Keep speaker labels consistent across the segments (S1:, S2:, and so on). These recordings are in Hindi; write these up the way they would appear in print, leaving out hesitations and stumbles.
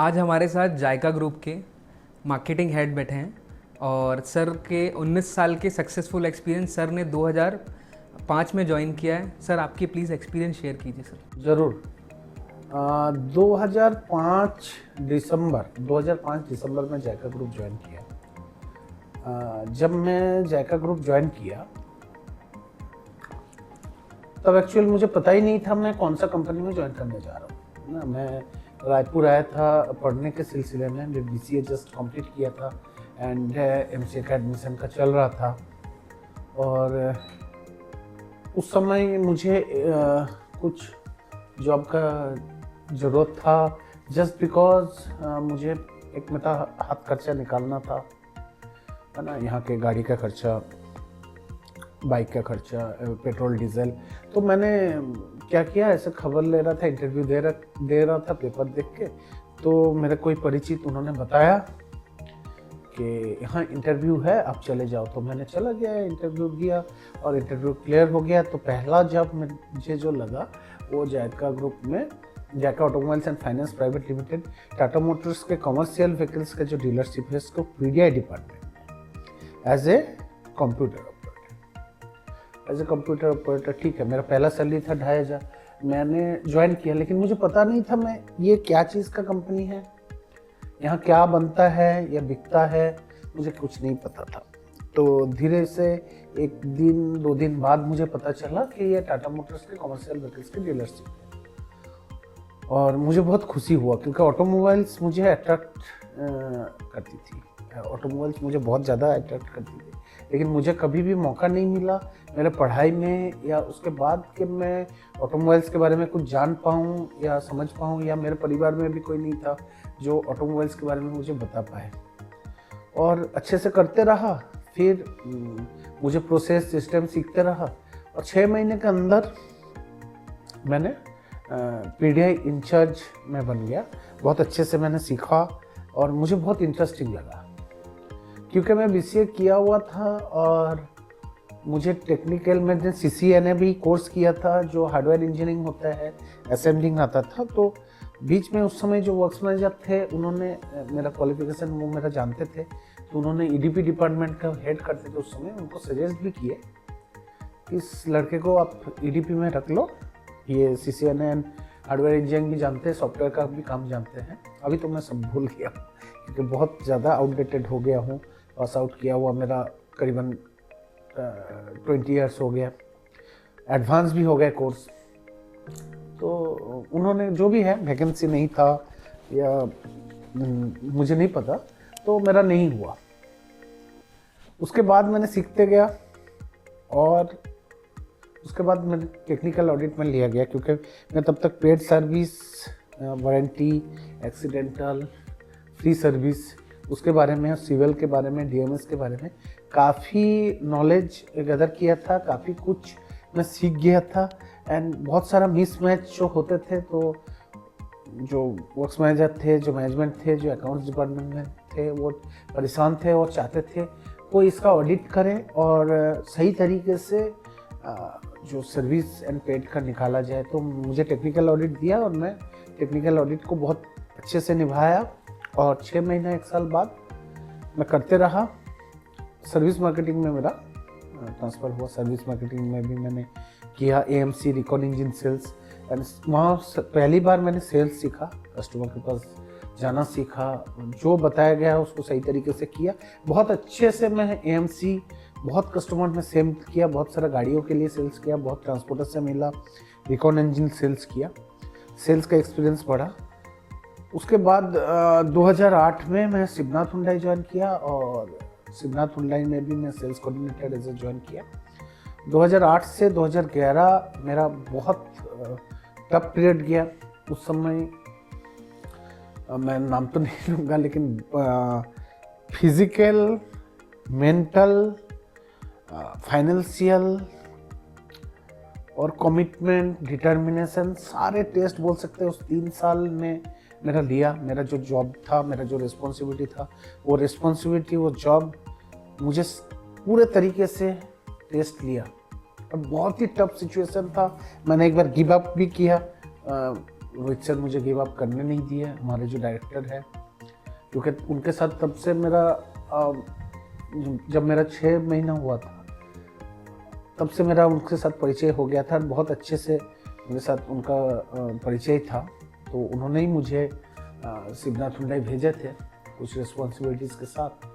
S1: आज हमारे साथ जायका ग्रुप के मार्केटिंग हेड बैठे हैं और सर के 19 साल के सक्सेसफुल एक्सपीरियंस सर ने 2005 में ज्वाइन किया है। सर आपकी प्लीज़ एक्सपीरियंस शेयर कीजिए सर।
S2: ज़रूर। 2005 दिसंबर में जायका ग्रुप ज्वाइन किया। जब मैं जायका ग्रुप ज्वाइन किया तब एक्चुअल मुझे पता ही नहीं था मैं कौन सा कंपनी में ज्वाइन करने जा रहा हूँ ना। मैं रायपुर आया था पढ़ने के सिलसिले में, मैं BCA जस्ट कंप्लीट किया था एंड MCA का एडमिशन का चल रहा था। और उस समय मुझे कुछ जॉब का ज़रूरत था जस्ट बिकॉज मुझे एक मेरा हाथ खर्चा निकालना था, है ना। यहाँ के गाड़ी का खर्चा, बाइक का खर्चा, पेट्रोल डीजल। तो मैंने क्या किया, ऐसे खबर ले रहा था, इंटरव्यू दे रहा था पेपर देख के। तो मेरे कोई परिचित उन्होंने बताया कि यहाँ इंटरव्यू है, आप चले जाओ। तो मैंने चला गया, इंटरव्यू दिया और इंटरव्यू क्लियर हो गया। तो पहला जॉब मुझे जो लगा वो जायका ग्रुप में, Zaika Automobiles and Finance Private Limited, Tata Motors के कमर्शियल व्हीकल्स का जो डीलरशिप है इसको PDI डिपार्टमेंट में एज ए कंप्यूटर ऑपरेटर। ठीक है, मेरा पहला सैलरी था 2500। मैंने ज्वाइन किया, लेकिन मुझे पता नहीं था मैं ये क्या चीज़ का कंपनी है, यहाँ क्या बनता है या बिकता है, मुझे कुछ नहीं पता था। तो धीरे से एक दिन 2 दिन बाद मुझे पता चला कि ये टाटा मोटर्स के कमर्शियल व्हीकल्स की डीलरशिप है। और मुझे बहुत खुशी हुआ क्योंकि ऑटोमोबाइल्स मुझे अट्रैक्ट करती थी, ऑटोमोबाइल्स मुझे बहुत ज़्यादा अट्रैक्ट करती थी। लेकिन मुझे कभी भी मौका नहीं मिला मेरे पढ़ाई में या उसके बाद कि मैं ऑटोमोबाइल्स के बारे में कुछ जान पाऊँ या समझ पाऊँ, या मेरे परिवार में भी कोई नहीं था जो ऑटोमोबाइल्स के बारे में मुझे बता पाए। और अच्छे से करते रहा, फिर मुझे प्रोसेस सिस्टम सीखते रहा और 6 महीने के अंदर मैंने PDI इंचार्ज में बन गया। बहुत अच्छे से मैंने सीखा और मुझे बहुत इंटरेस्टिंग लगा क्योंकि मैं BCA किया हुआ था और मुझे टेक्निकल में CCNA भी कोर्स किया था जो हार्डवेयर इंजीनियरिंग होता है, असेंबलिंग आता था। तो बीच में उस समय जो वर्क्स मैनेजर थे उन्होंने मेरा क्वालिफिकेशन वो मेरा जानते थे, तो उन्होंने EDP डिपार्टमेंट का हेड करते थे उस समय, उनको सजेस्ट भी किए इस लड़के को आप EDP में रख लो, ये CCNA एंड हार्डवेयर इंजीनियरिंग भी जानते हैं, सॉफ्टवेयर का भी काम जानते हैं। अभी तो मैं सब भूल गया क्योंकि बहुत ज़्यादा आउटडेटेड हो गया हूँ। पास आउट किया हुआ मेरा करीबन 20 ईयर्स हो गया, एडवांस भी हो गया कोर्स। तो उन्होंने जो भी है, वैकेंसी नहीं था या मुझे नहीं पता, तो मेरा नहीं हुआ। उसके बाद मैंने सीखते गया और उसके बाद मैंने टेक्निकल ऑडिट में लिया गया क्योंकि मैं तब तक paid service, warranty, accidental, free service, उसके बारे में, सिविल के बारे में, DMS के बारे में काफ़ी नॉलेज गैदर किया था, काफ़ी कुछ मैं सीख गया था। एंड बहुत सारा मिसमैच जो होते थे, तो जो वर्क्स मैनेजर थे, जो मैनेजमेंट थे, जो अकाउंट्स डिपार्टमेंट में थे, वो परेशान थे और चाहते थे कोई इसका ऑडिट करे और सही तरीके से जो सर्विस एंड पेड का निकाला जाए। तो मुझे टेक्निकल ऑडिट दिया और मैं टेक्निकल ऑडिट को बहुत अच्छे से निभाया और 6 महीना 1 साल बाद मैं करते रहा। सर्विस मार्केटिंग में मेरा ट्रांसफ़र हुआ, सर्विस मार्केटिंग में भी मैंने किया, AMC recon engine sales, and वहाँ पहली बार मैंने सेल्स सीखा, कस्टमर के पास जाना सीखा, जो बताया गया है उसको सही तरीके से किया। बहुत अच्छे से मैं AMC बहुत कस्टमर में सेल किया, बहुत सारा गाड़ियों के लिए सेल्स किया, बहुत ट्रांसपोर्टर से मिला, रिकॉन इंजन सेल्स किया, सेल्स का एक्सपीरियंस बढ़ा। उसके बाद 2008 में मैं शिवनाथ हुंडई ज्वाइन किया और शिवनाथ हुंडई में भी मैं sales coordinator as a join किया। 2008 से 2011 मेरा बहुत टफ पीरियड गया। उस समय मैं नाम तो नहीं लूँगा, लेकिन फिजिकल, मेंटल, फाइनेंशियल और कमिटमेंट, डिटर्मिनेशन, सारे टेस्ट बोल सकते हैं उस 3 साल में मेरा लिया। मेरा जो जॉब था, मेरा जो रिस्पॉन्सिबिलिटी था, वो रिस्पॉन्सिबिलिटी, वो जॉब मुझे पूरे तरीके से टेस्ट लिया और बहुत ही टफ सिचुएशन था। मैंने एक बार गिव अप भी किया, रोहित सर मुझे गिव अप करने नहीं दिए, हमारे जो डायरेक्टर है, क्योंकि उनके साथ तब से मेरा जब मेरा 6 महीना हुआ था तब से मेरा उनके साथ परिचय हो गया था। बहुत अच्छे से मेरे साथ उनका परिचय था। तो उन्होंने ही मुझे शिवनाथ हुंडई भेजे थे कुछ रिस्पॉन्सिबिलिटीज़ के साथ।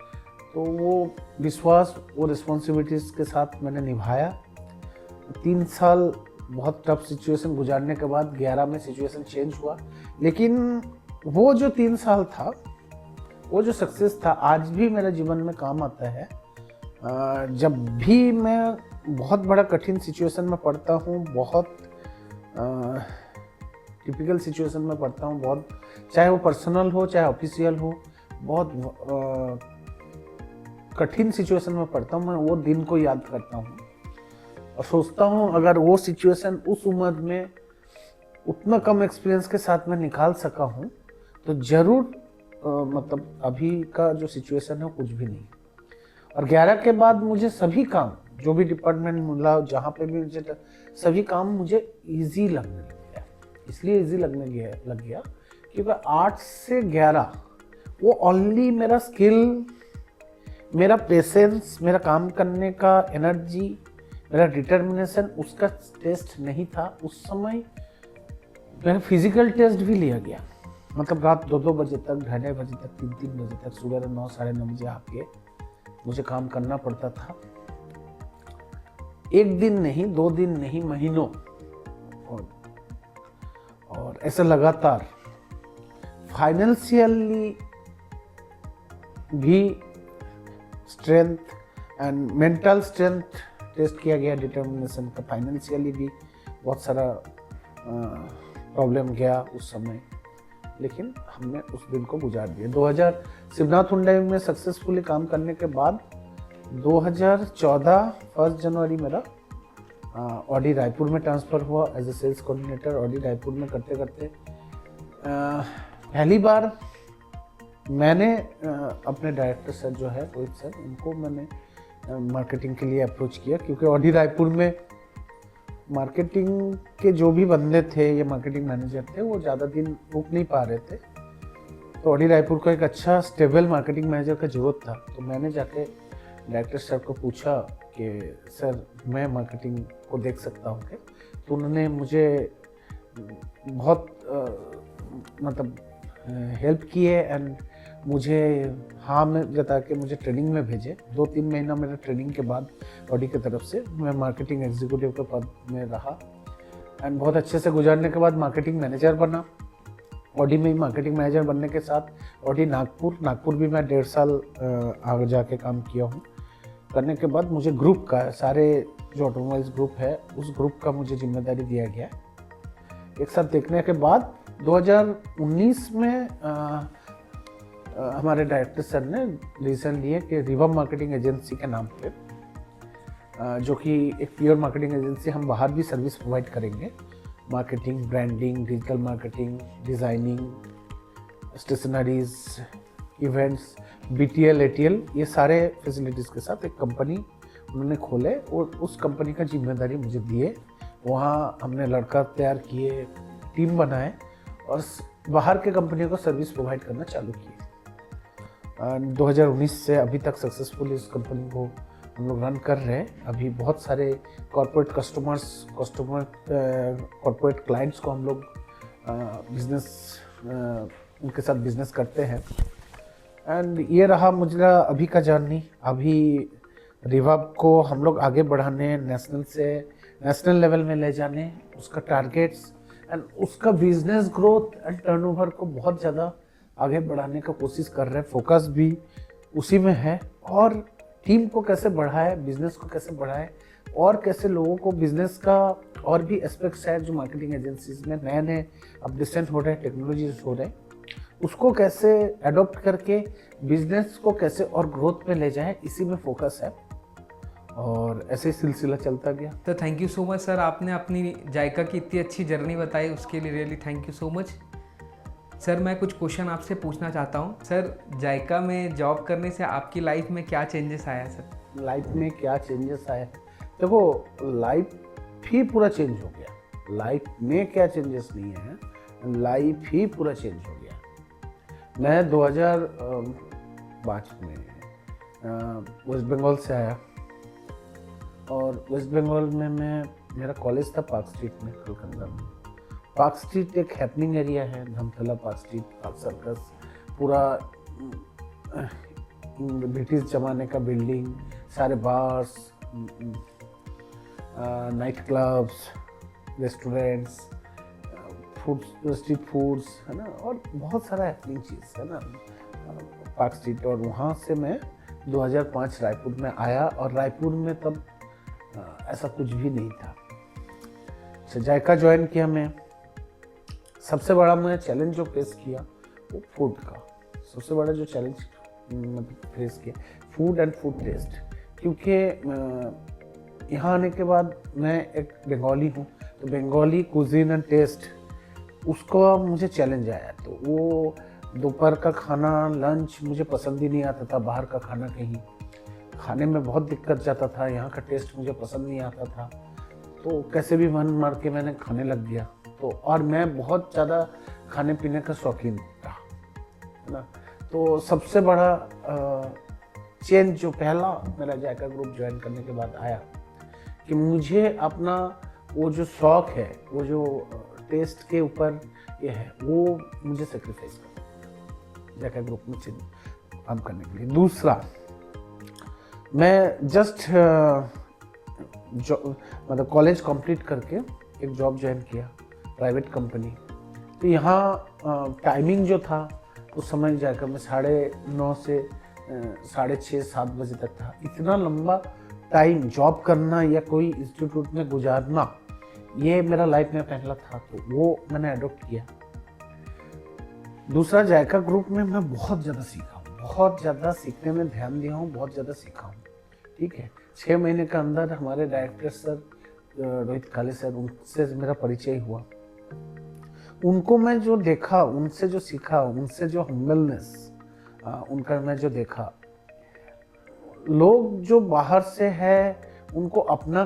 S2: तो वो विश्वास, वो रिस्पॉन्सिबिलिटीज़ के साथ मैंने निभाया। 3 साल बहुत टफ सिचुएशन गुजारने के बाद 11 में सिचुएशन चेंज हुआ, लेकिन वो जो 3 साल था, वो जो सक्सेस था, आज भी मेरे जीवन में काम आता है। जब भी मैं बहुत बड़ा कठिन सिचुएशन में पड़ता हूँ, बहुत टिपिकल सिचुएशन में पड़ता हूँ, बहुत, चाहे वो पर्सनल हो चाहे ऑफिशियल हो, बहुत कठिन सिचुएशन में पड़ता हूँ, मैं वो दिन को याद करता हूँ और सोचता हूँ अगर वो सिचुएशन उस उम्र में उतना कम एक्सपीरियंस के साथ मैं निकाल सका हूँ तो ज़रूर मतलब अभी का जो सिचुएशन है कुछ भी नहीं। और 11 के बाद मुझे सभी काम, जो भी डिपार्टमेंट मिला, जहाँ पे भी मुझे, सभी काम मुझे इजी लगने लग गया। इसलिए इजी लग गया क्योंकि 8 से 11 वो ओनली मेरा स्किल, मेरा पेशेंस, मेरा काम करने का एनर्जी, मेरा डिटर्मिनेशन, उसका टेस्ट नहीं था। उस समय मेरा फिजिकल टेस्ट भी लिया गया। मतलब रात 2-2 बजे तक, 2:30 बजे तक, 3-3 बजे तक, सुबह 9 साढ़े 9 बजे आके मुझे काम करना पड़ता था। 1 दिन नहीं, 2 दिन नहीं, महीनों, और ऐसे लगातार। फाइनेंशियली भी strength and mental strength test किया गया, डिटर्मिनेशन का। फाइनेंशियली भी बहुत सारा प्रॉब्लम गया उस समय, लेकिन हमने उस दिन को गुजार दिया। 2000 शिवनाथ हुंडई में सक्सेसफुली काम करने के बाद 2014 1 जनवरी मेरा ऑडी रायपुर में ट्रांसफ़र हुआ as a sales coordinator. Audi Raipur में करते करते पहली बार मैंने अपने डायरेक्टर सर जो है रोहित सर, उनको मैंने मार्केटिंग के लिए अप्रोच किया, क्योंकि ऑडी रायपुर में मार्केटिंग के जो भी बंदे थे या मार्केटिंग मैनेजर थे वो ज़्यादा दिन रुक नहीं पा रहे थे। तो ऑडी रायपुर को एक अच्छा स्टेबल मार्केटिंग मैनेजर का ज़रूरत था। तो मैंने जाके डायरेक्टर सर को पूछा कि सर मैं मार्केटिंग को देख सकता हूँ क्या? तो उन्होंने मुझे बहुत मतलब हेल्प की है एंड मुझे हाँ में जता के मुझे ट्रेनिंग में भेजे। 2-3 महीना मेरा ट्रेनिंग के बाद ऑडी की तरफ से मैं मार्केटिंग एग्जीक्यूटिव के पद में रहा एंड बहुत अच्छे से गुजारने के बाद मार्केटिंग मैनेजर बना। ऑडी में ही मार्केटिंग मैनेजर बनने के साथ ऑडी नागपुर भी मैं 1.5 साल आगे जाके काम किया हूँ। करने के बाद मुझे ग्रुप का, सारे जो ऑटोमोबाइल्स ग्रुप है उस ग्रुप का मुझे जिम्मेदारी दिया गया। एक साथ देखने के बाद 2019 में हमारे डायरेक्टर सर ने डिसीजन लिए कि रिवम मार्केटिंग एजेंसी के नाम पे, जो कि एक प्योर मार्केटिंग एजेंसी, हम बाहर भी सर्विस प्रोवाइड करेंगे। Marketing, branding, digital marketing, designing, stationeries, events, BTL, ATL, ये सारे फैसिलिटीज़ के साथ एक कंपनी उन्होंने खोले और उस कंपनी का जिम्मेदारी मुझे दिए। वहाँ हमने लड़का तैयार किए, टीम बनाए और बाहर के कंपनियों को सर्विस प्रोवाइड करना चालू किए। 2019 से अभी तक सक्सेसफुली इस कंपनी को हम लोग रन कर रहे हैं। अभी बहुत सारे कॉर्पोरेट कॉर्पोरेट क्लाइंट्स को हम लोग उनके साथ बिजनेस करते हैं। एंड ये रहा मुझे अभी का जर्नी। अभी रिवब को हम लोग आगे बढ़ाने, नेशनल से नेशनल लेवल में ले जाने, उसका टारगेट्स एंड उसका बिजनेस ग्रोथ एंड टर्नओवर को बहुत ज़्यादा आगे बढ़ाने का कोशिश कर रहे हैं। फोकस भी उसी में है और टीम को कैसे बढ़ाए, बिजनेस को कैसे बढ़ाए और कैसे लोगों को बिजनेस का और भी एस्पेक्ट्स है जो मार्केटिंग एजेंसीज में नए नए अपडेशन हो रहे हैं, टेक्नोलॉजीज हो रहे हैं, उसको कैसे अडॉप्ट करके बिजनेस को कैसे और ग्रोथ में ले जाए, इसी में फोकस है और ऐसे ही सिलसिला चलता गया।
S1: तो thank you so much sir, आपने अपनी जायका की इतनी अच्छी जर्नी बताई, उसके लिए really thank you so much. Sir मैं कुछ क्वेश्चन आपसे पूछना चाहता हूँ। सर जायका में जॉब करने से आपकी लाइफ में क्या चेंजेस आया सर?
S2: लाइफ में क्या चेंजेस आए, देखो लाइफ ही पूरा चेंज हो गया। लाइफ में क्या चेंजेस नहीं है, लाइफ ही पूरा चेंज हो गया। मैं 2005 में वेस्ट बंगाल से आया और वेस्ट बंगाल में मेरा कॉलेज था पार्क स्ट्रीट में, कलकत्ता में। पार्क स्ट्रीट एक हैपनिंग एरिया है, धमतला पार्क स्ट्रीट, पार्क सर्कस, पूरा ब्रिटिश ज़माने का बिल्डिंग, सारे bars, night clubs, restaurants, food, street foods, है ना, और बहुत सारा हैपनिंग चीज़ है ना पार्क स्ट्रीट। और वहाँ से मैं 2005 रायपुर में आया और रायपुर में तब ऐसा कुछ भी नहीं था। जायका ज्वाइन किया मैं। सबसे बड़ा मैं चैलेंज जो फेस किया वो फूड का, सबसे बड़ा जो चैलेंज फेस किया फूड एंड फूड टेस्ट, क्योंकि यहाँ आने के बाद मैं एक बंगाली हूँ, तो बंगाली कुजीन एंड टेस्ट उसको मुझे चैलेंज आया। तो वो दोपहर का खाना, लंच मुझे पसंद ही नहीं आता था, बाहर का खाना कहीं खाने में बहुत दिक्कत जाता था, यहाँ का टेस्ट मुझे पसंद नहीं आता था। तो कैसे भी मन मार के मैंने खाने लग गया। तो और मैं बहुत ज़्यादा खाने पीने का शौकीन था, है ना। तो सबसे बड़ा चेंज जो पहला मेरा जायका ग्रुप ज्वाइन करने के बाद आया कि मुझे अपना वो जो शौक है, वो जो टेस्ट के ऊपर ये है, वो मुझे सेक्रीफाइस करना जायका ग्रुप में काम करने के लिए। दूसरा, मैं जस्ट मतलब कॉलेज कंप्लीट करके एक जॉब ज्वाइन किया प्राइवेट कंपनी। तो यहाँ टाइमिंग जो था उस समय जाकर मैं 9:30 से 6:30-7 बजे तक था। इतना लंबा टाइम जॉब करना या कोई इंस्टीट्यूट में गुजारना, ये मेरा लाइफ में पहला था, तो वो मैंने अडॉप्ट किया। दूसरा, जायका ग्रुप में मैं बहुत ज़्यादा सीखा हूँ, बहुत ज़्यादा सीखने में ध्यान दिया हूँ, बहुत ज़्यादा सीखा हूँ। ठीक है, 6 महीने के अंदर हमारे डायरेक्टर सर रोहित काले सर, उनसे मेरा परिचय हुआ। उनको मैं जो देखा, उनसे जो सीखा, उनसे जो हम्बलनेस उनका मैं जो देखा, लोग जो बाहर से है उनको अपना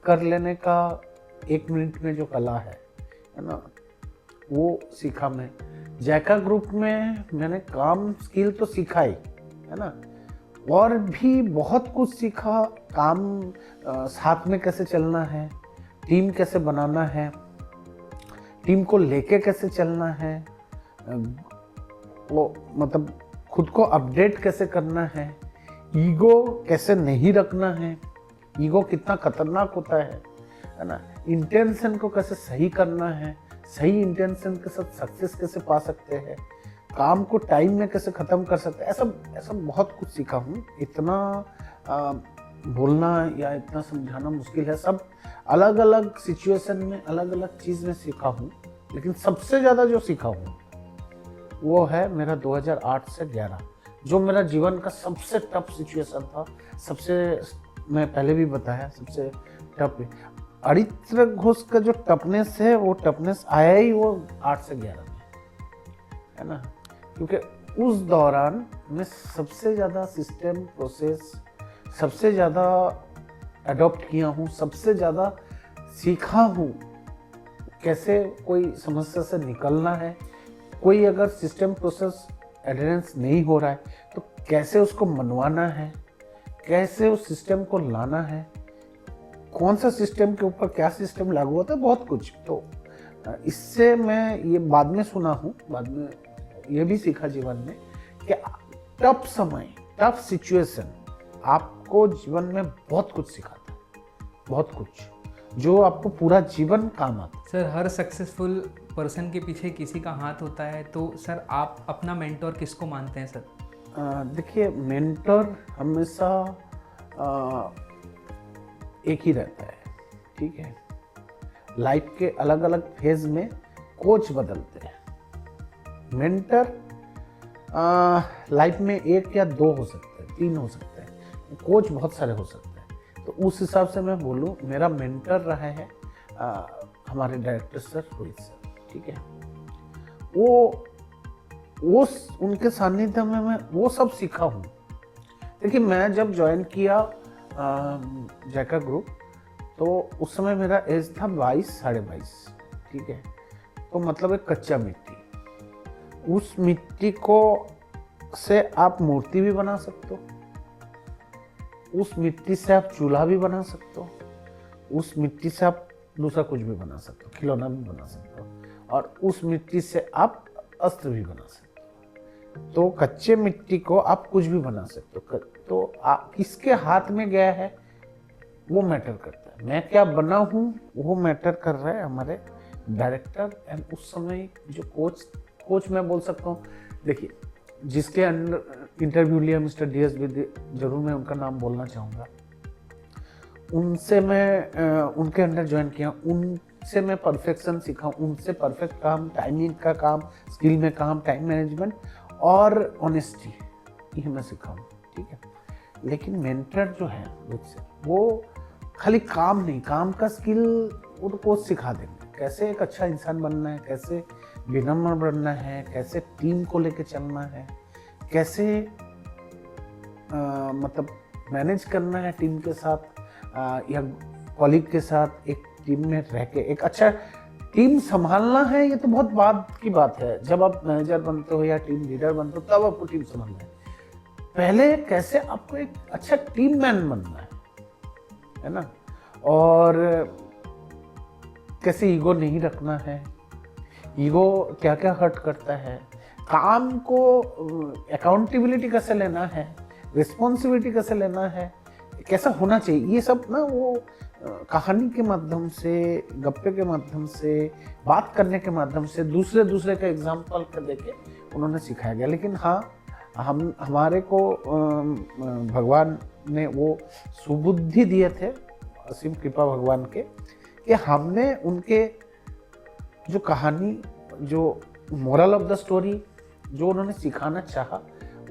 S2: कर लेने का 1 मिनट में जो कला है ना, वो सीखा मैं। जायका ग्रुप में मैंने काम स्किल तो सीखा ही, है ना, और भी बहुत कुछ सीखा। काम साथ में कैसे चलना है, टीम कैसे बनाना है, टीम को लेके कैसे चलना है, वो मतलब खुद को अपडेट कैसे करना है, ईगो कैसे नहीं रखना है, ईगो कितना खतरनाक होता है ना, इंटेंशन को कैसे सही करना है, सही इंटेंशन के साथ सक्सेस कैसे पा सकते हैं, काम को टाइम में कैसे ख़त्म कर सकते हैं, ऐसा बहुत कुछ सीखा हूँ। इतना बोलना या इतना समझाना मुश्किल है। सब अलग अलग सिचुएशन में अलग अलग चीज़ में सीखा हूँ, लेकिन सबसे ज़्यादा जो सीखा हूँ वो है मेरा 2008 से 11, जो मेरा जीवन का सबसे टफ सिचुएशन था। मैं पहले भी बताया, सबसे टफ अरित्र घोष का जो टफनेस है, वो टफनेस आया ही वो 8 से 11 में, है ना, क्योंकि उस दौरान मैं सबसे ज़्यादा सिस्टम प्रोसेस सबसे ज़्यादा अडॉप्ट किया हूँ, सबसे ज़्यादा सीखा हूँ कैसे कोई समस्या से निकलना है। कोई अगर सिस्टम प्रोसेस एडहेरेंस नहीं हो रहा है तो कैसे उसको मनवाना है, कैसे उस सिस्टम को लाना है, कौन सा सिस्टम के ऊपर क्या सिस्टम लागू होता है, बहुत कुछ। तो इससे मैं ये बाद में सुना हूँ, बाद में ये भी सीखा जीवन में कि टफ समय, टफ सिचुएशन आपको जीवन में बहुत कुछ सिखाता है, बहुत कुछ जो आपको पूरा जीवन काम आता है।
S1: सर, हर सक्सेसफुल पर्सन के पीछे किसी का हाथ होता है, तो सर आप अपना मेंटोर किसको मानते हैं सर?
S2: देखिए, मेंटर हमेशा एक ही रहता है, ठीक है। लाइफ के अलग अलग फेज में कोच बदलते हैं। मेंटर लाइफ में 1 या 2 हो सकते हैं, 3 हो सकते हैं, कोच बहुत सारे हो सकते हैं। तो उस हिसाब से मैं बोलूँ, मेरा मेंटर रहा है हमारे डायरेक्टर सर रोहित सर, ठीक है। वो उनके सानिध्य में मैं वो सब सीखा हूँ। देखिए, मैं जब ज्वाइन किया जायका ग्रुप, तो उस समय मेरा एज था 22 साढ़े 22, ठीक है। तो मतलब एक कच्चा मिट्टी, उस मिट्टी को से आप मूर्ति भी बना सकते हो, उस मिट्टी से आप चूल्हा भी बना सकते हो, उस मिट्टी से आप दूसरा कुछ भी बना सकते हो, खिलौना भी बना सकते हो, और उस मिट्टी से आप अस्त्र भी बना सकते हो। तो कच्चे मिट्टी को आप कुछ भी बना सकते हो। तो आप किसके हाथ में गया है वो मैटर करता है। मैं क्या बना हूँ वो मैटर कर रहा है हमारे डायरेक्टर एंड उस समय जो कोच मैं बोल सकता हूँ। देखिए, जिसके अंडर इंटरव्यू लिया मिस्टर DS विद्या, जरूर मैं उनका नाम बोलना चाहूँगा। उनसे मैं उनके अंडर ज्वाइन किया, उनसे मैं परफेक्शन सीखा, उनसे परफेक्ट काम, टाइमिंग का काम, स्किल में काम, टाइम मैनेजमेंट और ऑनेस्टी, ये मैं सीखा हूँ, ठीक है। लेकिन मेंटर जो है मुझसे, वो खाली काम नहीं, काम का स्किल वो तो कोच सिखा देंगे, कैसे एक अच्छा इंसान बनना है, कैसे विनम्र बनना है, कैसे टीम को लेके चलना है, कैसे मतलब मैनेज करना है टीम के साथ या कॉलीग के साथ, एक टीम में रह के एक अच्छा टीम संभालना है। ये तो बहुत बाद की बात है, जब आप मैनेजर बनते हो या टीम लीडर बनते हो तब आपको टीम संभालना है। पहले कैसे आपको एक अच्छा टीम मैन बनना है ना, और कैसे ईगो नहीं रखना है, ईगो क्या क्या हर्ट करता है, काम को अकाउंटेबिलिटी कैसे लेना है, रिस्पॉन्सिबिलिटी कैसे लेना है, कैसा होना चाहिए, ये सब ना वो कहानी के माध्यम से, गप्पे के माध्यम से, बात करने के माध्यम से, दूसरे का एग्जाम्पल कर देके उन्होंने सिखाया गया। लेकिन हाँ, हमारे को भगवान ने वो सुबुद्धि दिए थे, असीम कृपा भगवान के, कि हमने उनके जो कहानी, जो मोरल ऑफ द स्टोरी, जो उन्होंने सिखाना चाहा,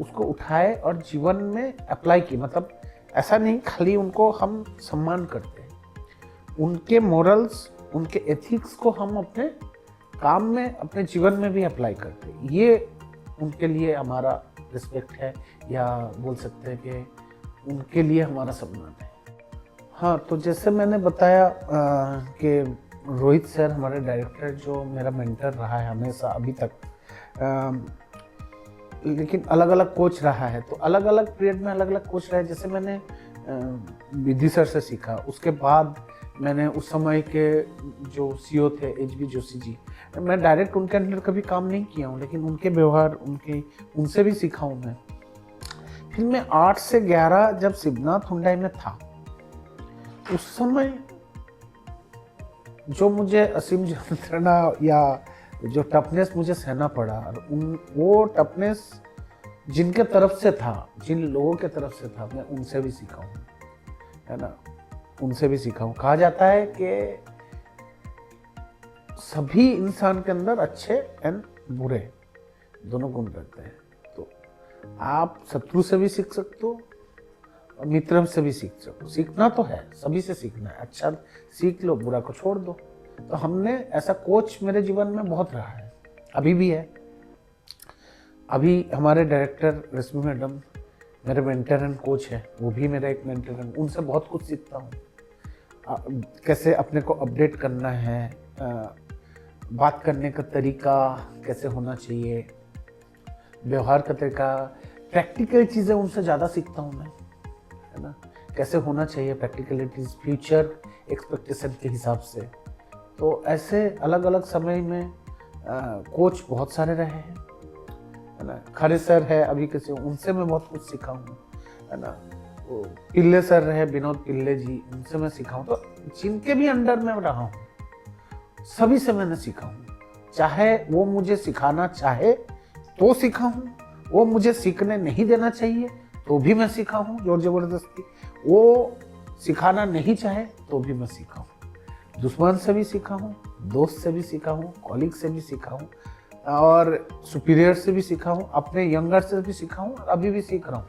S2: उसको उठाए और जीवन में अप्लाई की। मतलब ऐसा नहीं खाली उनको हम सम्मान करते हैं, उनके मोरल्स, उनके एथिक्स को हम अपने काम में, अपने जीवन में भी अप्लाई करते हैं। ये उनके लिए हमारा रिस्पेक्ट है, या बोल सकते हैं कि उनके लिए हमारा सम्मान है। हाँ, तो जैसे मैंने बताया कि रोहित सर हमारे डायरेक्टर, जो मेरा मेंटर रहा है हमेशा अभी तक, लेकिन अलग अलग कोच रहा है, तो अलग अलग पीरियड में अलग अलग कोच रहे। जैसे मैंने विधि सर से सीखा, उसके बाद मैंने उस समय के जो CEO थे HB जोशी जी, मैं डायरेक्ट उनके अंडर कभी काम नहीं किया हूँ, लेकिन उनके व्यवहार, उनसे भी सीखा हूँ मैं। फिर मैं 8 से 11 जब शिवनाथ हुंडई में था, उस समय जो मुझे असीम यंत्रणा या जो टफनेस मुझे सहना पड़ा, और वो टफनेस जिनके तरफ से था, जिन लोगों के तरफ से था, मैं उनसे भी सीखा हूँ, है ना, उनसे भी सीखा हूँ। कहा जाता है कि सभी इंसान के अंदर अच्छे एंड बुरे दोनों गुण रहते हैं। तो आप शत्रु से भी सीख सकते हो और मित्र से भी सीख सकते हो। सीखना तो है, सभी से सीखना है, अच्छा सीख लो, बुरा को छोड़ दो। तो हमने ऐसा कोच मेरे जीवन में बहुत रहा है, अभी भी है। अभी हमारे डायरेक्टर रश्मि मैडम मेरे मेंटर एंड कोच है, वो भी मेरा एक मेंटर है, उनसे बहुत कुछ सीखता हूँ। कैसे अपने को अपडेट करना है, बात करने का तरीका कैसे होना चाहिए, व्यवहार का तरीका, प्रैक्टिकल चीज़ें उनसे ज़्यादा सीखता हूँ मैं, है ना, कैसे होना चाहिए प्रैक्टिकलिटीज, फ्यूचर एक्सपेक्टेशन के हिसाब से। तो ऐसे अलग अलग समय में कोच बहुत सारे रहे हैं, है ना। खरे सर है अभी किसी, उनसे मैं बहुत कुछ सीखा हूँ, है ना। वो पिल्ले सर रहे, विनोद पिल्ले जी, उनसे मैं सीखा हूँ। तो जिनके भी अंडर में रहा हूँ, सभी से मैंने सीखा हूँ। चाहे वो मुझे सिखाना चाहे तो सीखा हूँ, वो मुझे सीखने नहीं देना चाहिए तो भी मैं सीखा हूँ जोर जबरदस्ती, वो सिखाना नहीं चाहे तो भी मैं सीखा हूँ। दुश्मन से भी सीखा हूँ, दोस्त से भी सीखा हूँ, कॉलीग से भी सीखा हूँ, और सुपीरियर से भी सीखा हूँ, अपने यंगर से भी सीखा हूँ, और अभी भी सीख रहा हूँ।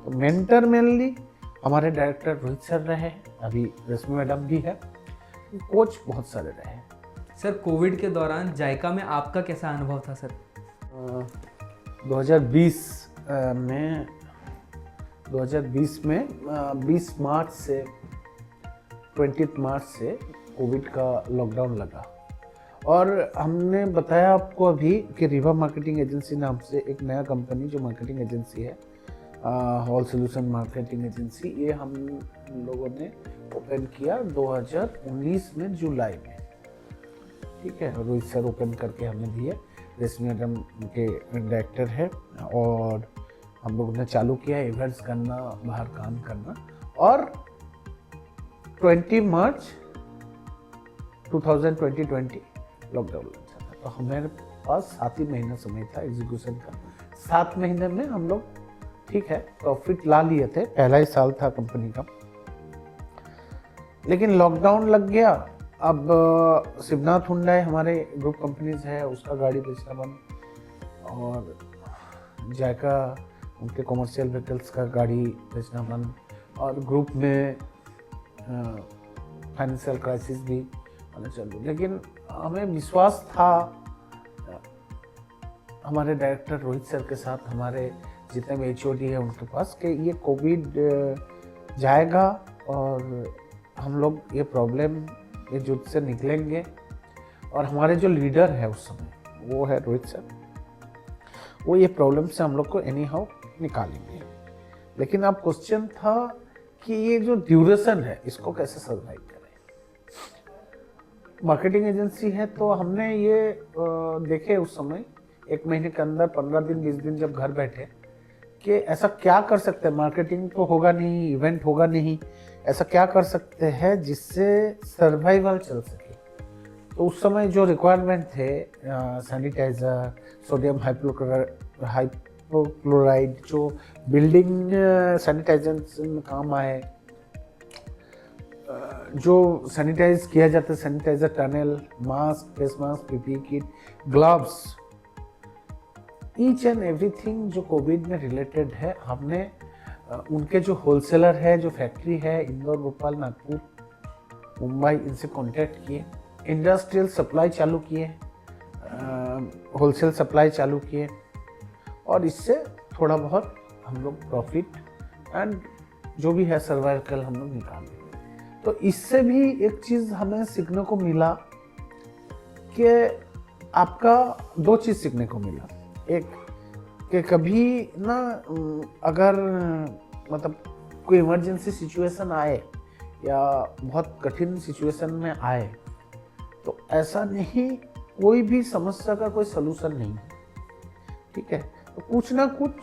S2: तो मेंटर मेनली हमारे डायरेक्टर रोहित सर रहे हैं, अभी रश्मि मैडम भी है, कोच बहुत सारे रहे हैं।
S1: सर, कोविड के दौरान जायका में आपका कैसा अनुभव था सर?
S2: 2020 में 20 मार्च से 20 मार्च से कोविड का लॉकडाउन लगा, और हमने बताया आपको अभी कि रिवा मार्केटिंग एजेंसी नाम से एक नया कंपनी जो मार्केटिंग एजेंसी है, हॉल सॉल्यूशन मार्केटिंग एजेंसी, ये हम लोगों ने ओपन किया 2019 में जुलाई में। ठीक है, रोहित सर ओपन करके हमें दिए, रेशमी मैडम के डायरेक्टर है, और हम लोगों ने चालू किया इवेंट्स करना, बाहर काम करना। और 20 मार्च 2020 लॉकडाउन लग जाता, तो हमारे पास 7 ही महीना समय था एग्जीक्यूशन का। 7 महीने में हम लोग ठीक है प्रॉफिट ला लिए थे, पहला ही साल था कंपनी का। लेकिन लॉकडाउन लग गया। अब शिवनाथ हुंडई हमारे ग्रुप कंपनीज है, उसका गाड़ी बेचना बंद, और जायका उनके कॉमर्शियल व्हीकल्स का गाड़ी बेचना बंद, और ग्रुप में फाइनेंशियल क्राइसिस भी आना चालू। लेकिन हमें विश्वास था हमारे डायरेक्टर रोहित सर के साथ, हमारे जितने भी HOD है उनके पास, कि ये कोविड जाएगा और हम लोग ये प्रॉब्लम, ये युद्ध से निकलेंगे। और हमारे जो लीडर है उस समय वो है रोहित सर, वो ये प्रॉब्लम से हम लोग को एनी हाउ निकालेंगे। लेकिन अब क्वेश्चन था कि ये जो ड्यूरेशन है इसको कैसे सर्वाइव करें। मार्केटिंग एजेंसी है तो हमने ये देखे उस समय 1 महीने के अंदर 15 दिन 20 दिन जब घर बैठे कि ऐसा क्या कर सकते हैं, मार्केटिंग तो होगा नहीं, इवेंट होगा नहीं, ऐसा क्या कर सकते हैं जिससे सर्वाइवल चल सके। तो उस समय जो रिक्वायरमेंट थे, सैनिटाइज़र, सोडियम हाइपोक्लोराइड जो बिल्डिंग सैनिटाइजेशन में काम आए, जो सैनिटाइज किया जाता है, sanitizer tunnel, mask, face mask, PPE kit, gloves, each and everything जो कोविड में रिलेटेड है, हमने उनके जो होलसेलर है, जो फैक्ट्री है इंदौर, भोपाल, नागपुर, मुंबई, इनसे कांटेक्ट किए, इंडस्ट्रियल सप्लाई चालू किए, होलसेल सप्लाई चालू किए, और इससे थोड़ा बहुत हम लोग प्रॉफिट एंड जो भी है सर्वाइवल हम लोग निकाले। तो इससे भी एक चीज़ हमें सीखने को मिला कि आपका 2 चीज़ सीखने को मिला। एक कि कभी ना अगर मतलब कोई इमरजेंसी सिचुएशन आए या बहुत कठिन सिचुएशन में आए, तो ऐसा नहीं, कोई भी समस्या का कोई सलूशन नहीं है। ठीक है, तो कुछ ना कुछ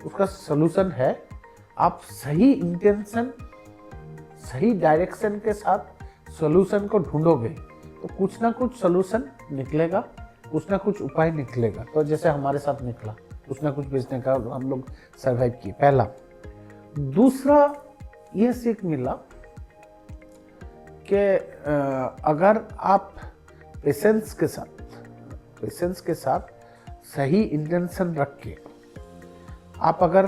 S2: उसका सलूशन है। आप सही इंटेंशन, सही डायरेक्शन के साथ सलूशन को ढूंढोगे तो कुछ ना कुछ सलूशन निकलेगा, कुछ ना कुछ उपाय निकलेगा। तो जैसे हमारे साथ निकला, कुछ ना कुछ बेचने का हम लोग सर्वाइव किए, पहला। दूसरा ये सीख मिला कि अगर आप पेशेंस के साथ सही इंटेंशन रख के आप अगर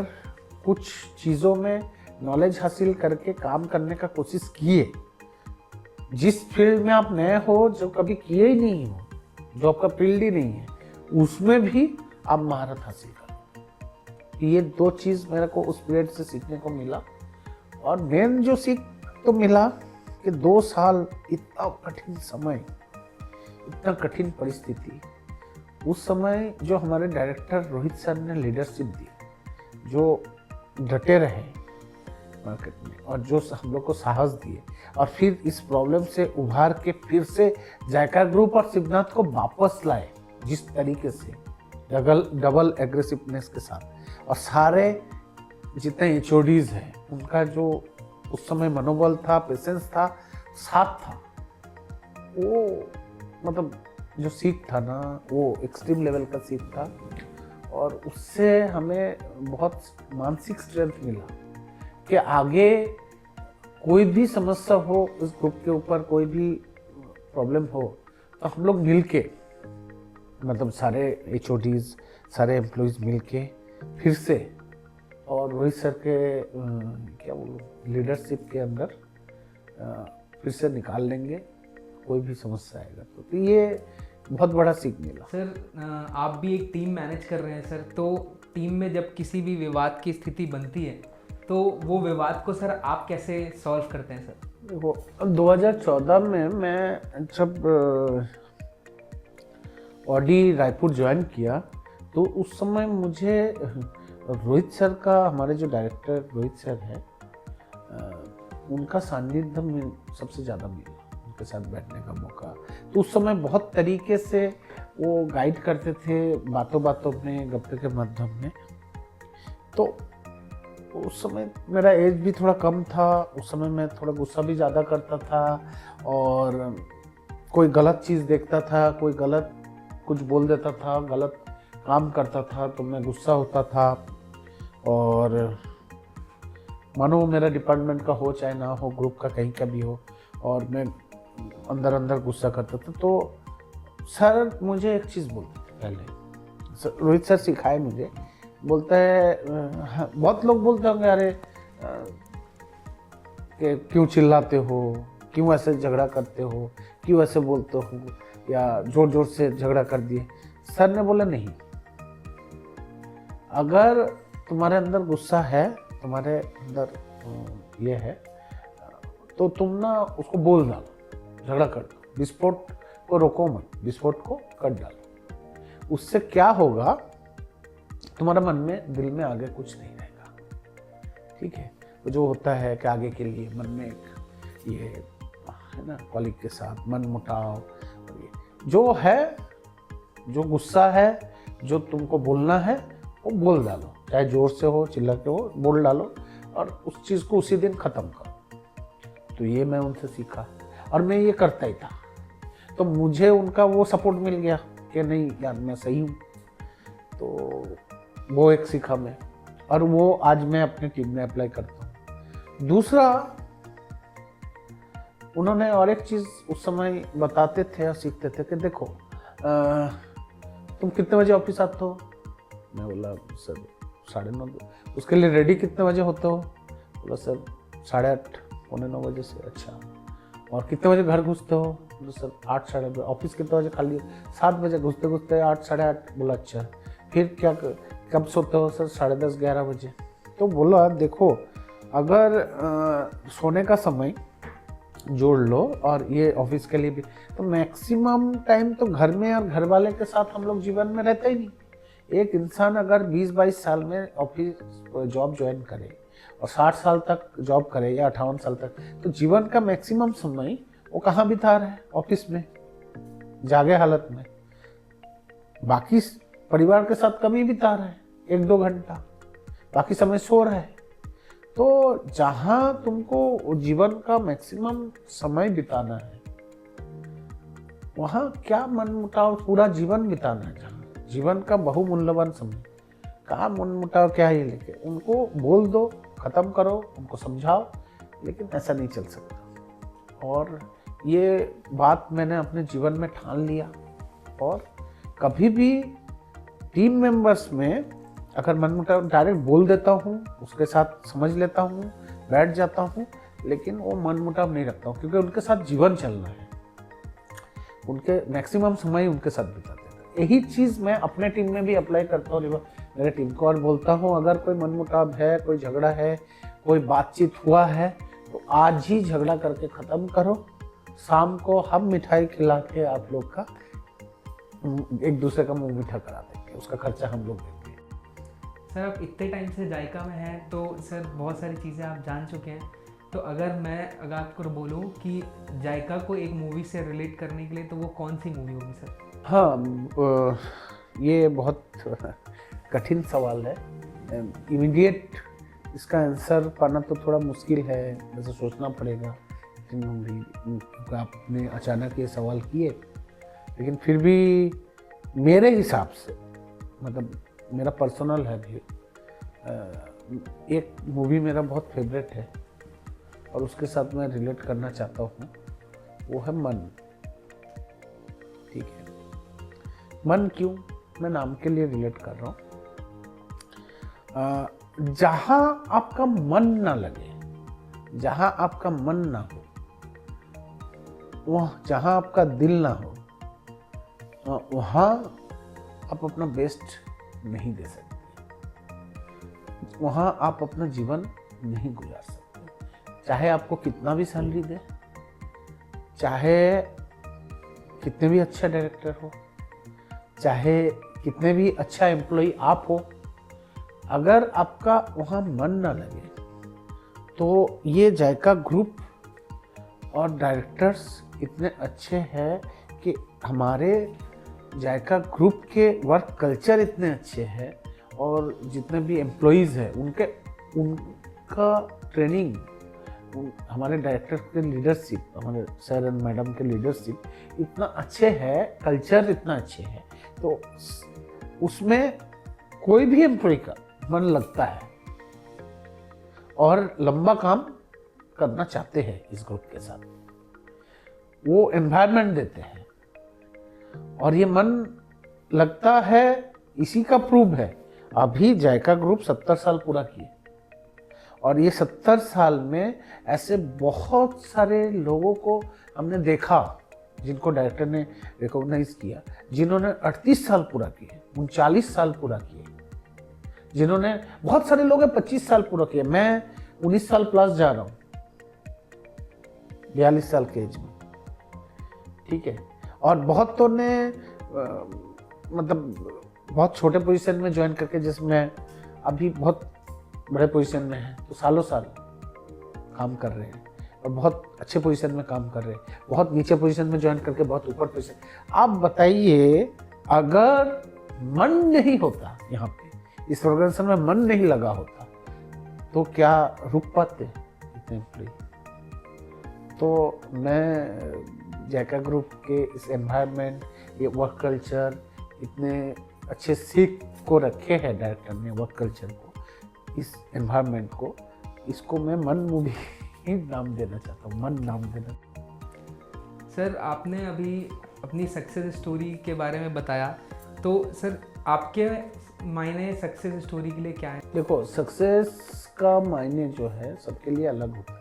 S2: कुछ चीज़ों में नॉलेज हासिल करके काम करने का कोशिश किए, जिस फील्ड में आप नए हो, जो कभी किए ही नहीं हो, जो आपका फील्ड ही नहीं है, उसमें भी आप महारत हासिल करो। ये 2 चीज़ मेरे को उस पीरियड से सीखने को मिला। और मेन जो सीख तो मिला कि 2 साल इतना कठिन समय, इतना कठिन परिस्थिति, उस समय जो हमारे डायरेक्टर रोहित सर ने लीडरशिप दी, जो डटे रहे मार्केट में, और जो हम लोग को साहस दिए, और फिर इस प्रॉब्लम से उभार के फिर से जायका ग्रुप और शिवनाथ को वापस लाए, जिस तरीके से डबल एग्रेसिवनेस के साथ, और सारे जितने HODs हैं उनका जो उस समय मनोबल था, पेशेंस था, साथ था, वो मतलब जो सीख था ना, वो एक्सट्रीम लेवल का सीख था। और उससे हमें बहुत मानसिक स्ट्रेंथ मिला कि आगे कोई भी समस्या हो, इस ग्रुप के ऊपर कोई भी प्रॉब्लम हो, तो हम लोग मिलके, मतलब सारे HODs, सारे एम्प्लॉइज मिलके फिर से, और रोहित सर के क्या बोलूँ लीडरशिप के अंदर फिर से निकाल लेंगे कोई भी समस्या आएगा। तो ये बहुत बड़ा सीख मिला।
S1: सर आप भी एक टीम मैनेज कर रहे हैं सर, तो टीम में जब किसी भी विवाद की स्थिति बनती है तो वो विवाद को सर आप कैसे सॉल्व करते हैं सर?
S2: देखो 2014 में मैं जब ऑडी रायपुर ज्वाइन किया तो उस समय मुझे रोहित सर का, हमारे जो डायरेक्टर रोहित सर है, उनका सानिध्य में सबसे ज़्यादा मिला, उनके साथ बैठने का मौका। तो उस समय बहुत तरीके से वो गाइड करते थे, बातों बातों में, गप्पे के माध्यम में। तो उस समय मेरा एज भी थोड़ा कम था, उस समय मैं थोड़ा गुस्सा भी ज़्यादा करता था, और कोई गलत चीज़ देखता था, कोई गलत कुछ बोल देता था, गलत काम करता था तो मैं गुस्सा होता था। और मानो मेरा डिपार्टमेंट का हो चाहे ना हो, ग्रुप का कहीं का भी हो, और मैं अंदर अंदर गुस्सा करता था। तो सर मुझे एक चीज़ बोलते थे पहले, रोहित सर सिखाए मुझे, बोलता है बहुत लोग बोलते होंगे, अरे कि क्यों चिल्लाते हो, क्यों ऐसे झगड़ा करते हो, क्यों ऐसे बोलते हो, या जोर जोर से झगड़ा कर दिए। सर ने बोला नहीं, अगर तुम्हारे अंदर गुस्सा है, तुम्हारे अंदर ये है, तो तुम ना उसको बोल डालो, झगड़ा कर दो, विस्फोट को रोको मत, विस्फोट को कर डालो। उससे क्या होगा, तुम्हारा मन में, दिल में आगे कुछ नहीं रहेगा, ठीक है। तो जो होता है कि आगे के लिए मन में एक ये है ना, कॉलीग के साथ मन मुटाव, जो है, जो गुस्सा है, जो तुमको बोलना है वो बोल डालो, चाहे जोर से हो, चिल्ला के हो, बोल डालो, और उस चीज़ को उसी दिन ख़त्म करो। तो ये मैं उनसे सीखा, और मैं ये करता ही था। तो मुझे उनका वो सपोर्ट मिल गया कि नहीं यार मैं सही हूँ। तो वो एक सीखा मैं, और वो आज मैं अपनी टीम में अप्लाई करता हूँ। दूसरा, उन्होंने और एक चीज़ उस समय बताते थे और सीखते थे कि देखो तुम कितने बजे ऑफिस आते हो? मैं बोला सर 9:30। उसके लिए रेडी कितने बजे होते हो? बोला सर 8:30 पौने 9 बजे से। अच्छा, और कितने बजे घर घुसते हो? बोला सर 8 साढ़े 8। ऑफिस कितने बजे खाली? 7 बजे घुसते घुसते 8 साढ़े 8। बोला अच्छा, फिर क्या कब सोते हो? सर 10:30 11 बजे। तो बोला देखो, अगर सोने का समय जोड़ लो और ये ऑफिस के लिए भी, तो मैक्सिमम टाइम तो घर में और घर वाले के साथ हम लोग जीवन में रहते ही नहीं। एक इंसान अगर 20-22 साल में ऑफिस जॉब ज्वाइन करे और 60 साल तक जॉब करे या 58 साल तक, तो जीवन का मैक्सिमम समय वो कहाँ बिता रहा है? ऑफिस में, जागे हालत में। बाकी परिवार के साथ कम ही बिता रहा है, 1-2 घंटा, बाकी समय सो रहा है। तो जहां तुमको जीवन का मैक्सिमम समय बिताना है, वहां क्या मनमुटाव पूरा जीवन बिताना है, जहां जीवन का बहुमूल्यवान समय, कहाँ मनमुटाव क्या है लेके उनको बोल दो, खत्म करो, उनको समझाओ, लेकिन ऐसा नहीं चल सकता। और ये बात मैंने अपने जीवन में ठान लिया, और कभी भी टीम मेंबर्स में अगर मनमुटाव डायरेक्ट बोल देता हूँ, उसके साथ समझ लेता हूँ, बैठ जाता हूँ, लेकिन वो मनमुटाव नहीं रखता हूँ, क्योंकि उनके साथ जीवन चलना है, उनके मैक्सिमम समय उनके साथ बिताते थे। यही चीज़ मैं अपने टीम में भी अप्लाई करता हूँ, मेरे टीम को, और बोलता हूँ अगर कोई मनमुटाव है, कोई झगड़ा है, कोई बातचीत हुआ है, तो आज ही झगड़ा करके ख़त्म करो। शाम को हम मिठाई खिला के आप लोग का एक दूसरे का मुंह मीठा करा देंगे, उसका खर्चा हम लोग देंगे।
S1: सर आप इतने टाइम से जायका में हैं, तो सर बहुत सारी चीज़ें आप जान चुके हैं। तो अगर आपको बोलूँ कि जायका को एक मूवी से रिलेट करने के लिए, तो वो कौन सी मूवी होगी सर?
S2: हाँ, ये बहुत कठिन सवाल है। इमीडिएट इसका आंसर पाना तो थोड़ा मुश्किल है, वैसे सोचना पड़ेगा। लेकिन आपने अचानक ये सवाल किए, लेकिन फिर भी मेरे हिसाब से, मतलब मेरा पर्सनल है भी, एक मूवी मेरा बहुत फेवरेट है और उसके साथ मैं रिलेट करना चाहता हूँ, वो है मन। ठीक है, मन क्यों? मैं नाम के लिए रिलेट कर रहा हूँ। जहाँ आपका मन ना लगे, जहाँ आपका मन ना हो, वह जहाँ आपका दिल ना हो, वहाँ आप अपना बेस्ट नहीं दे सकते, वहाँ आप अपना जीवन नहीं गुजार सकते। चाहे आपको कितना भी सैलरी दे, चाहे कितने भी अच्छे डायरेक्टर हो, चाहे कितने भी अच्छा एम्प्लॉय आप हो, अगर आपका वहाँ मन ना लगे तो ये जायका ग्रुप और डायरेक्टर्स इतने अच्छे हैं कि हमारे जायका ग्रुप के वर्क कल्चर इतने अच्छे हैं, और जितने भी एम्प्लॉयज़ हैं उनका ट्रेनिंग, हमारे डायरेक्टर के लीडरशिप, हमारे सर एंड मैडम के लीडरशिप इतना अच्छे है, कल्चर इतना अच्छे है, तो उसमें कोई भी एम्प्लॉय का मन लगता है और लंबा काम करना चाहते हैं इस ग्रुप के साथ। वो एनवायरनमेंट देते हैं और ये मन लगता है, इसी का प्रूफ है अभी जायका ग्रुप 70 साल पूरा किए, और ये 70 साल में ऐसे बहुत सारे लोगों को हमने देखा जिनको डायरेक्टर ने रिकॉग्नाइज किया, जिन्होंने 38 साल पूरा किए, 39 साल पूरा किए, जिन्होंने, बहुत सारे लोग हैं 25 साल पूरा किए, मैं 19 साल प्लस जा रहा हूँ 42 साल के एज में, ठीक है। और बहुतों ने मतलब बहुत छोटे पोजीशन में ज्वाइन करके, जिसमें अभी बहुत बड़े पोजीशन में है, तो सालों साल काम कर रहे हैं और बहुत अच्छे पोजीशन में काम कर रहे हैं, बहुत नीचे पोजीशन में ज्वाइन करके बहुत ऊपर पोजीशन। आप बताइए, अगर मन नहीं होता यहाँ पे, इस ऑर्गेनाइजेशन में मन नहीं लगा होता, तो क्या रुक पाते इतने एम्प्लॉय? तो मैं जायका ग्रुप के इस एनवायरनमेंट, ये वर्क कल्चर, इतने अच्छे सीख को रखे हैं डायरेक्टर ने, वर्क कल्चर को, इस एनवायरनमेंट को, इसको मैं मन मूवी ही नाम देना चाहता हूँ, मन नाम देना।
S1: सर आपने अभी अपनी सक्सेस स्टोरी के बारे में बताया, तो सर आपके मायने सक्सेस स्टोरी के लिए क्या है?
S2: देखो, सक्सेस का मायने जो है सबके लिए अलग होता है।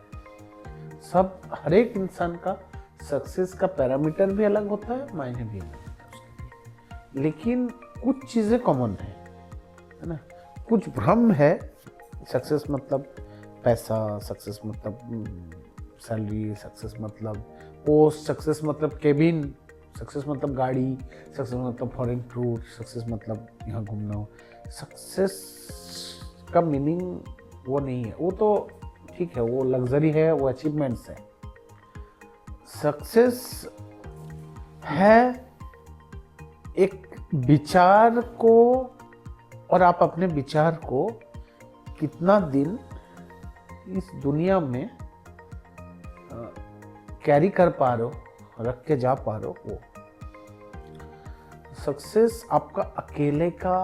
S2: हर एक इंसान का सक्सेस का पैरामीटर भी अलग होता है, मायने भी अलग होता है उसके लिए। लेकिन कुछ चीज़ें कॉमन है ना। कुछ भ्रम है, सक्सेस मतलब पैसा, सक्सेस मतलब सैलरी, सक्सेस मतलब पोस्ट, सक्सेस मतलब केबिन, सक्सेस मतलब गाड़ी, सक्सेस मतलब फॉरेन टूर, सक्सेस मतलब यहाँ घूमना हो। सक्सेस का मीनिंग वो नहीं है, वो तो ठीक है, वो लग्जरी है, वो अचीवमेंट्स है। सक्सेस है एक विचार को, और आप अपने विचार को कितना दिन इस दुनिया में कैरी कर पा रहे हो, रख के जा पा रहे हो, वो सक्सेस आपका अकेले का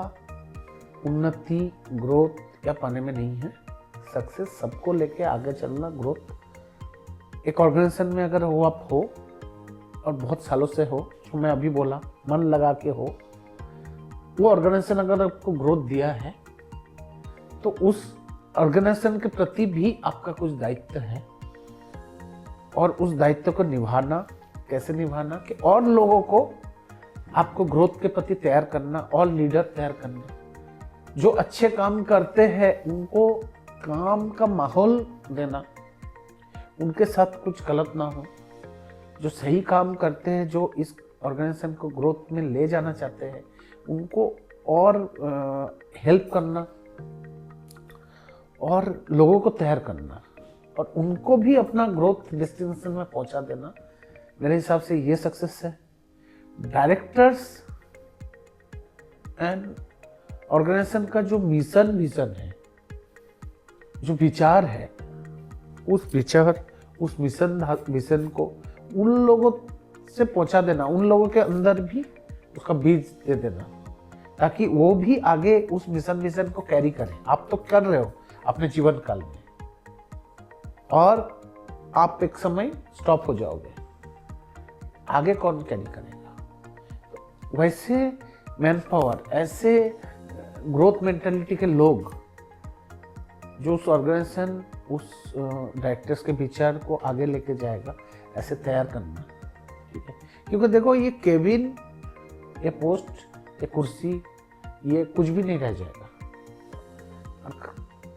S2: उन्नति, ग्रोथ या पाने में नहीं है। सक्सेस सबको लेके आगे चलना, ग्रोथ। एक ऑर्गेनाइजेशन में अगर हो, आप हो और बहुत सालों से हो, जो मैं अभी बोला, मन लगा के हो, वो ऑर्गेनाइजेशन अगर आपको ग्रोथ दिया है, तो उस ऑर्गेनाइजेशन के प्रति भी आपका कुछ दायित्व है, और उस दायित्व को निभाना, कैसे निभाना कि और लोगों को आपको ग्रोथ के प्रति तैयार करना, और लीडर तैयार करना, जो अच्छे काम करते हैं उनको काम का माहौल देना, उनके साथ कुछ गलत ना हो, जो सही काम करते हैं, जो इस ऑर्गेनाइजेशन को ग्रोथ में ले जाना चाहते हैं, उनको और हेल्प करना और लोगों को तैयार करना, और उनको भी अपना ग्रोथ डेस्टिनेशन में पहुंचा देना। मेरे हिसाब से ये सक्सेस है। डायरेक्टर्स एंड ऑर्गेनाइजेशन का जो विजन है, जो विचार है, उस मिशन को उन लोगों से पहुंचा देना, उन लोगों के अंदर भी उसका बीज दे देना, ताकि वो भी आगे उस मिशन को कैरी करें। आप तो कर रहे हो अपने जीवन काल में, और आप एक समय स्टॉप हो जाओगे, आगे कौन कैरी करेगा? तो वैसे मैन पावर, ऐसे ग्रोथ मेंटालिटी के लोग जो उस ऑर्गेनाइजेशन, उस डायरेक्टर्स के विचार को आगे लेके जाएगा, ऐसे तैयार करना, ठीक है। क्योंकि देखो, ये केबिन, ये पोस्ट, ये कुर्सी, ये कुछ भी नहीं रह जाएगा,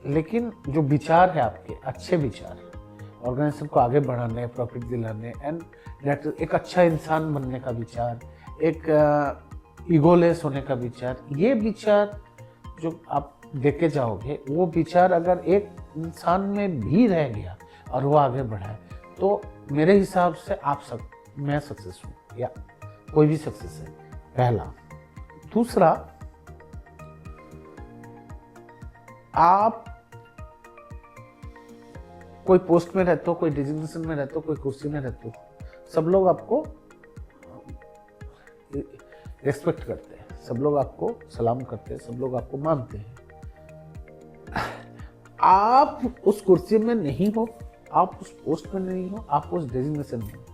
S2: लेकिन जो विचार है आपके, अच्छे विचार, ऑर्गेनाइजेशन को आगे बढ़ाने, प्रॉफिट दिलाने, एंड एक अच्छा इंसान बनने का विचार, एक ईगोलेस होने का विचार, ये विचार जो आप देके जाओगे, वो विचार अगर एक इंसान में भी रह गया और वो आगे बढ़ा है, तो मेरे हिसाब से मैं सक्सेस हूँ, या कोई भी सक्सेस है, पहला। दूसरा, आप कोई पोस्ट में रहते हो, कोई डिजिग्नेशन में रहते हो, कोई कुर्सी में रहते हो, सब लोग आपको रेस्पेक्ट करते हैं, सब लोग आपको सलाम करते हैं, सब लोग आपको मानते हैं। आप उस कुर्सी में नहीं हो, आप उस पोस्ट में नहीं हो, आप उस डेजिग्नेशन में हो,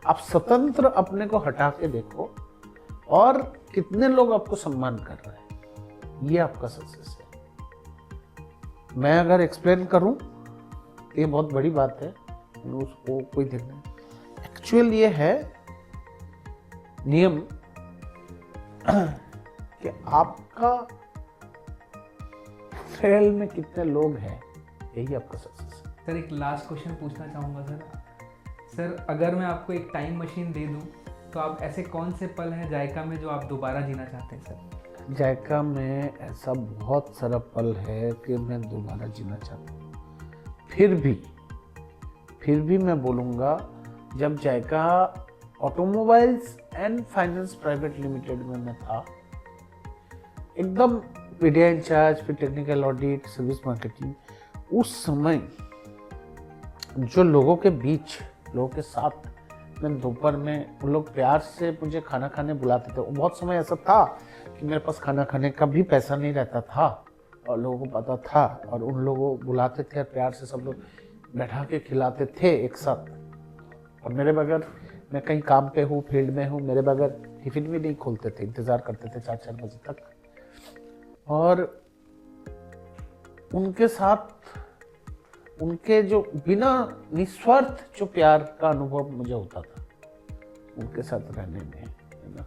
S2: आप स्वतंत्र अपने को हटा के देखो और कितने लोग आपको सम्मान कर रहे हैं, ये आपका सक्सेस है। मैं अगर एक्सप्लेन करूं, ये बहुत बड़ी बात है, उसको कोई देखना, एक्चुअल ये है नियम कि आपका फेल में कितने लोग हैं, यही आपका सक्सेस है।
S1: सर एक लास्ट क्वेश्चन पूछना चाहूँगा सर, अगर मैं आपको एक टाइम मशीन दे दूँ तो आप ऐसे कौन से पल हैं जायका में जो आप दोबारा जीना चाहते हैं सर?
S2: जायका में ऐसा बहुत सारा पल है कि मैं दोबारा जीना चाहता हूँ। फिर भी मैं बोलूँगा, जब Zaika Automobiles and Finance Private Limited में मैं था, एकदम मीडिया इंचार्ज, फिर टेक्निकल ऑडिट, सर्विस मार्केटिंग, उस समय जो लोगों के बीच, लोगों के साथ मैं दोपहर में, उन लोग प्यार से मुझे खाना खाने बुलाते थे। बहुत समय ऐसा था कि मेरे पास खाना खाने का भी पैसा नहीं रहता था और लोगों को पता था, और उन लोगों को बुलाते थे, प्यार से सब लोग बैठा के खिलाते थे एक साथ। और मेरे बगैर, मैं कहीं काम पे हूँ, फील्ड में हूँ, मेरे बगैर टिफिन भी नहीं खोलते थे, इंतज़ार करते थे 4-4 बजे तक। और उनके साथ, उनके जो बिना निस्वार्थ जो प्यार का अनुभव मुझे होता था उनके साथ रहने में, है ना,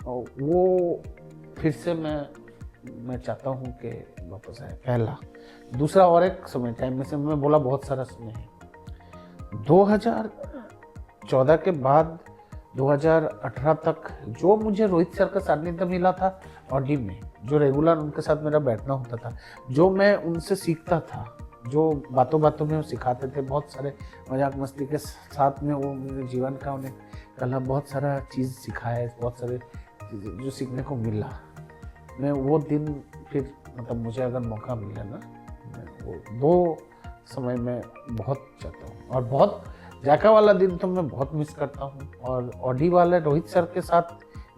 S2: और वो फिर से मैं चाहता हूँ कि वापस आए, पहला। दूसरा, और एक समय, टाइम में से मैं बोला बहुत सारा समय है, 2014 के बाद 2018 तक जो मुझे रोहित सर का सानिध्य मिला था ऑडी में, जो रेगुलर उनके साथ मेरा बैठना होता था, जो मैं उनसे सीखता था, जो बातों बातों में वो सिखाते थे, बहुत सारे मजाक मस्ती के साथ में वो मेरे जीवन का उन्हें कला बहुत सारा चीज़ सिखाया, बहुत सारे जो सीखने को मिला। मैं वो दिन फिर, मतलब मुझे अगर मौका मिले ना, मैं वो 2 समय में बहुत चाहता हूँ। और बहुत जायका वाला दिन तो मैं बहुत मिस करता हूँ, और ऑडी वाले रोहित सर के साथ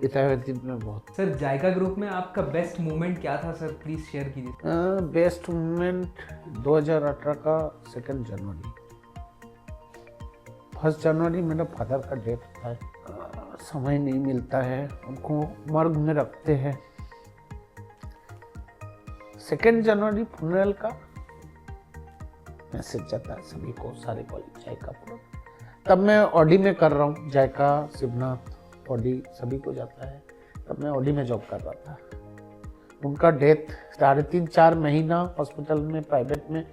S2: बिताए हुए दिन में बहुत।
S1: सर जायका ग्रुप में आपका बेस्ट मोमेंट क्या था सर, प्लीज़ शेयर कीजिए।
S2: बेस्ट मोमेंट 2018 का 2 जनवरी। 1 जनवरी मेरा फादर का डेथ था, समय नहीं मिलता है, उनको मर्ग में रखते हैं। 2 जनवरी फ्यूनरल का मैसेज जाता है सभी को, सारे कॉलेज जायका पूरा। तब मैं ऑडी में कर रहा हूँ, जायका, शिवनाथ, ऑडी सभी को जाता है। तब मैं ऑडी में जॉब कर रहा था। उनका डेथ 3.5-4 महीना हॉस्पिटल में प्राइवेट में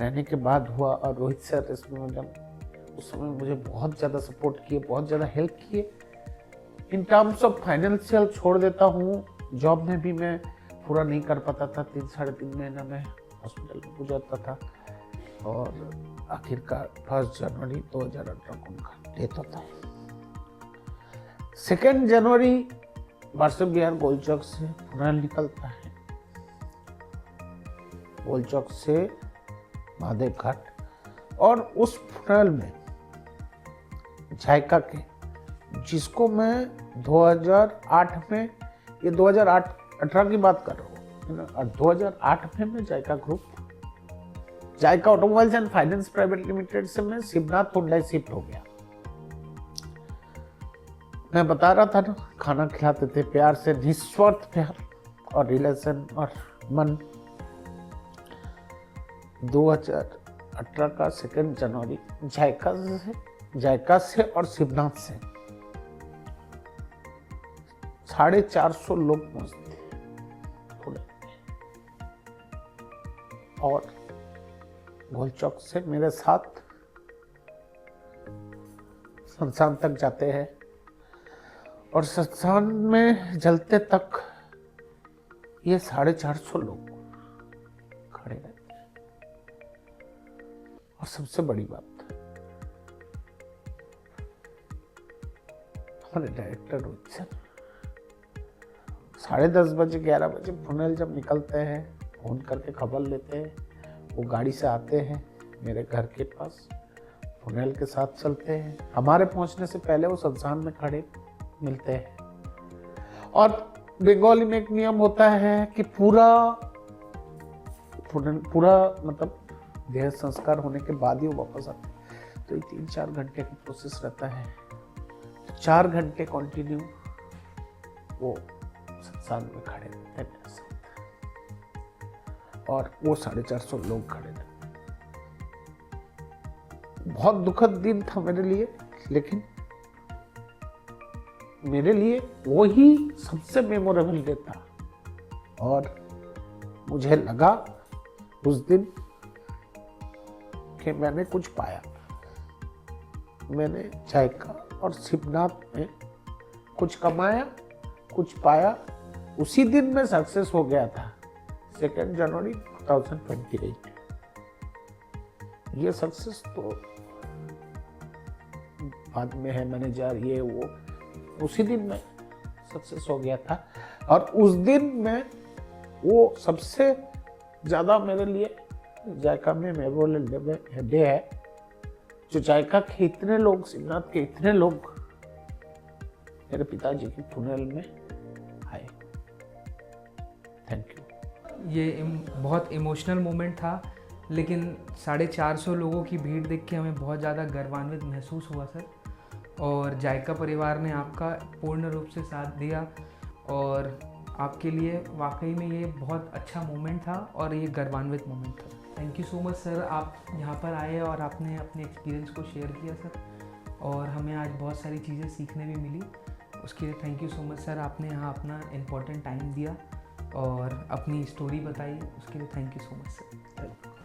S2: रहने के बाद हुआ। और रोहित सर इसमें मतलब उस समय मुझे बहुत ज़्यादा सपोर्ट किए, बहुत ज़्यादा हेल्प किए। इन टर्म्स ऑफ फाइनेंशियल छोड़ देता हूँ, जॉब में भी मैं पूरा नहीं कर पाता था, 3-3.5 महीना में हॉस्पिटल में गुजरता था। और आखिरकार 1 जनवरी 2018 को उनका डेथ होता है। 2 जनवरी वार्षिक बिहार गोलचौक से फ्यूनरल निकलता है, गोलचौक से महादेव घाट। और उस फ्यूनरल में जायका के, जिसको मैं 2008 में, ये 2018 की बात कर रहा हूँ, और 2008 में मैं Zaika group, Zaika Automobiles and Finance Private Limited से मैं शिवनाथ हुंडई शिफ्ट हो गया। मैं बता रहा था ना, खाना खिलाते थे प्यार से, निस्वार्थ प्यार और रिलेशन और मन। 2018 का 2 जनवरी जायका से और शिवनाथ से 450 लोग पहुंचते थोड़े, और गोलचौक से मेरे साथ शमशान तक जाते हैं। और सत्संग में जलते तक ये 450 लोग खड़े रहते हैं। और सबसे बड़ी बात, हमारे डायरेक्टर रोहित सर 10:30 बजे 11 बजे फुनेल जब निकलते हैं, फोन करके खबर लेते हैं, वो गाड़ी से आते हैं मेरे घर के पास, फुनेल के साथ चलते हैं। हमारे पहुंचने से पहले वो सत्संग में खड़े मिलते हैं। और बंगाली में एक नियम होता है कि पूरा मतलब देह संस्कार होने के बाद ही वो वापस आते हैं। तो ये 3-4 घंटे का प्रोसेस रहता है। 4 घंटे कंटिन्यू वो सत्संग में खड़े रहते हैं मेरे साथ, और वो 450 लोग खड़े रहते। बहुत दुखद दिन था मेरे लिए, लेकिन मेरे लिए वो ही सबसे मेमोरेबल डे था। और मुझे लगा उस दिन कि मैंने कुछ पाया। मैंने जायका और शिवनाथ में कुछ कमाया, कुछ पाया। उसी दिन मैं सक्सेस हो गया था, 2 जनवरी 2028। ये सक्सेस तो बाद में है, मैनेजर ये वो, उसी दिन मैं सक्सेस हो गया था। और उस दिन में वो सबसे ज़्यादा मेरे लिए जायका में मेमोरेबल डे है, जो जायका के इतने लोग, शिवनाथ के इतने लोग मेरे पिताजी की फुनेल में आए। Thank you.
S1: ये बहुत इमोशनल मोमेंट था, लेकिन 450 लोगों की भीड़ देख के हमें बहुत ज़्यादा गर्वान्वित महसूस हुआ सर। और जायका परिवार ने आपका पूर्ण रूप से साथ दिया, और आपके लिए वाकई में ये बहुत अच्छा मोमेंट था और ये गर्वान्वित मोमेंट था। Thank you so much sir, आप यहाँ पर आए और आपने अपने एक्सपीरियंस को शेयर किया सर, और हमें आज बहुत सारी चीज़ें सीखने भी मिली। उसके लिए thank you so much sir. आपने यहाँ अपना इम्पोर्टेंट टाइम दिया और अपनी स्टोरी बताई, उसके लिए thank you so much sir.